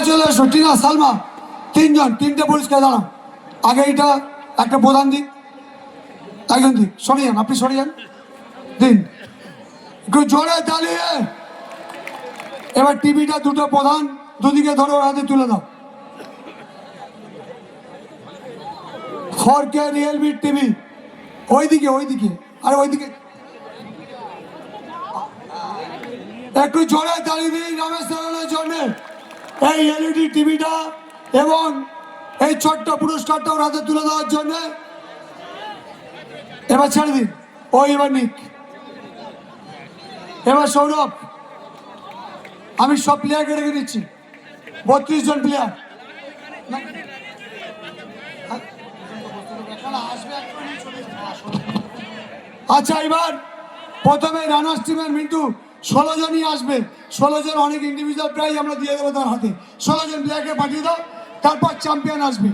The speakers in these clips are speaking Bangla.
চলে এসো টিনা সালমা তিনজন তিনটে পুরস্কার দাঁড়াও আগে এটা একটা প্রধান দিক একজন দিক সরে যান আপনি সরে যান দিন একটু জোরে দাঁড়িয়ে এবার টিভিটা দুটো প্রধান দুদিকে ধরে ওর হাতে তুলে দাও 4K রিয়েলমি টিভি ওইদিকে আর ওইদিকে একটু জোরে দাঁড়িয়ে দিন রমেশ নারায়ণের জন্য এই এলইডি টিভিটা এবং এই ছোট্ট পুরস্কারটা ওর হাতে তুলে দেওয়ার জন্য এবার ছেড়ে দিন এবার নিক এবার সৌরভ আমি সব প্লেয়ারকে রেখে দিচ্ছি 32 জন প্লেয়ার আচ্ছা এবার প্রথমে রানার্স টিমের মিন্টু 16 জনই আসবে 16 জন অনেক ইন্ডিভিজুয়াল প্রাইজ আমরা দিয়ে দেবো তার হাতে 16 জন প্লেয়ারকে পাঠিয়ে দাও তারপর চ্যাম্পিয়ন আসবে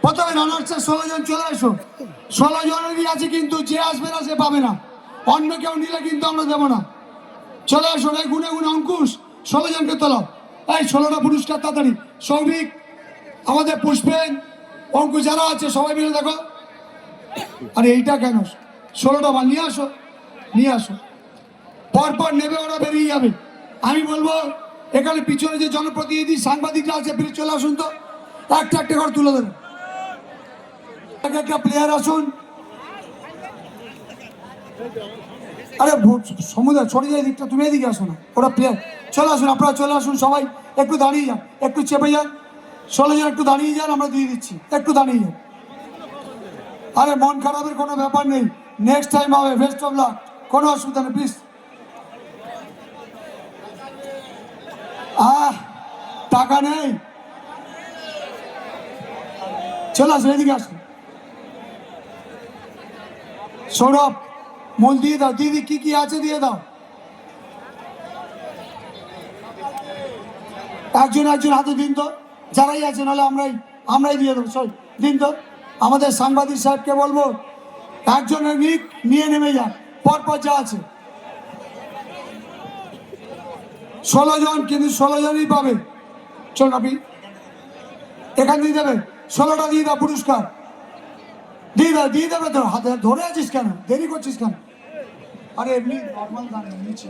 প্রথমে রানার্সের 16 জন চলে এসো 16 জনেরই আছে কিন্তু যে আসবে না সে পাবে না অন্য কেউ নিলে কিন্তু আমরা দেবো না চলে আসো এই গুনে অঙ্কুশ 16 জনকে তোলো এই 16টা পুরস্কার তাড়াতাড়ি সৌভিক আমাদের পুষ্পেন অঙ্কুশ যারা আছে সবাই মিলে দেখো আরে এইটা কেন 16টা মাল নিয়ে আসো পরপর নেবে ওরা বেরিয়ে যাবে আমি বলবো এখানে পিছনে যে জনপ্রতিনিধি সাংবাদিকরা আছে প্লিজ চলে আসুন তো একটা করে তুলে দেবেন একটা প্লেয়ার আসুন আরে সমুদ্র ছড়ে যায় দিকটা তুমি এদিকে আসো না ওরা প্লেয়ার চলে আসুন আপনারা চলে আসুন সবাই একটু দাঁড়িয়ে যান একটু চেপে যান 16 জন একটু দাঁড়িয়ে যান আমরা দিয়ে দিচ্ছি একটু দাঁড়িয়ে যান আরে মন খারাপের কোনো ব্যাপার নেই নেক্সট টাইম হবে বেস্ট অফ লাক কোনো অসুবিধা নেই প্লিজ টাকা নেই চলে আসুন এদিকে আসুন সৌরভ মূল দিয়ে দাও দিদি কি আছে দিয়ে দাও একজন হাতে দিন তো যারাই আছে নাহলে আমরাই দিয়ে দেবো সব দিন তো আমাদের সাংবাদিক সাহেবকে বলবো একজনের নিয়ে নেমে যান পরপর যা আছে 16 জন কিন্তু 16 জনই পাবে চল আপনি এখান দিয়ে দেবে 16টা দিয়ে দাও পুরস্কার দিয়ে দেবে তো হাতে ধরে আছিস কেন দেরি করছিস কেন আরে এমনি নর্মাল দাঁড়িয়ে নিচে